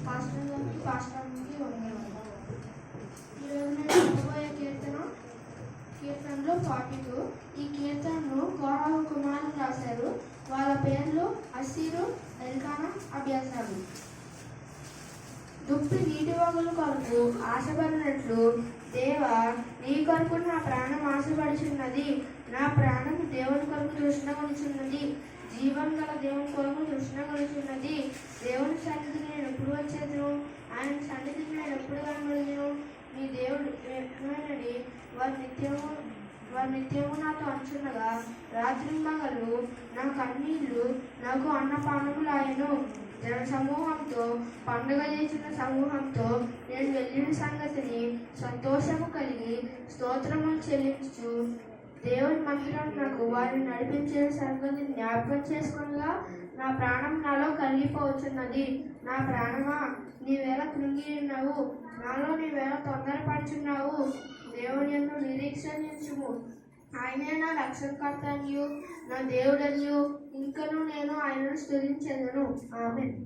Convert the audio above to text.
పాస్టర్కి వందనాలు. ఈరోజు నేను చెప్పబోయే కీర్తనలో 42. ఈ కీర్తనను కోరాహు కుమారులు రాశారు. వాళ్ళ పేర్లు అస్సీరు, ఎల్కానా, అభ్యాసాలు. దుప్పి నీటి వాగుల కొరకు ఆశపడినట్లు దేవా, నీ కొరకు నా ప్రాణం ఆశపడుచున్నది. నా ప్రాణం దేవుని కొరకు తృష్ణగొనుచున్నది. జీవం గల దేవుని కొరకు తృష్ణగొనుచున్నది. దేవుని సన్నిధికి నేను ఎప్పుడు వచ్చేదను? ఆయన సన్నిధికి నేను ఎప్పుడు కనబడను? నీ దేవుడు ఏమైనది వారి నిత్యము నాతో అంచుండగా రాత్రి మగలు నా కన్నీళ్లు నాకు అన్నపానములాయను. జన సమూహంతో పండుగ చేసిన సమూహంతో నేను వెళ్ళిన సంగతిని సంతోషము కలిగి స్తోత్రములు చెల్లించు. దేవుని మందిరం నాకు వారిని నడిపించిన సంగతిని జ్ఞాపకం చేసుకునగా నా ప్రాణం నాలో కలిగిపోవచ్చున్నది. నా ప్రాణమా, నీవేళ కృంగి ఉన్నావు, నాలో నీవేళ తొందరపడుచున్నావు. దేవుని యందు నిరీక్షించుము. ఆయనే నా రక్షణకర్త అనియు నా దేవుడనియు. ఇంకను నేను ఆయనను స్తుతించెదను. ఆమేన్.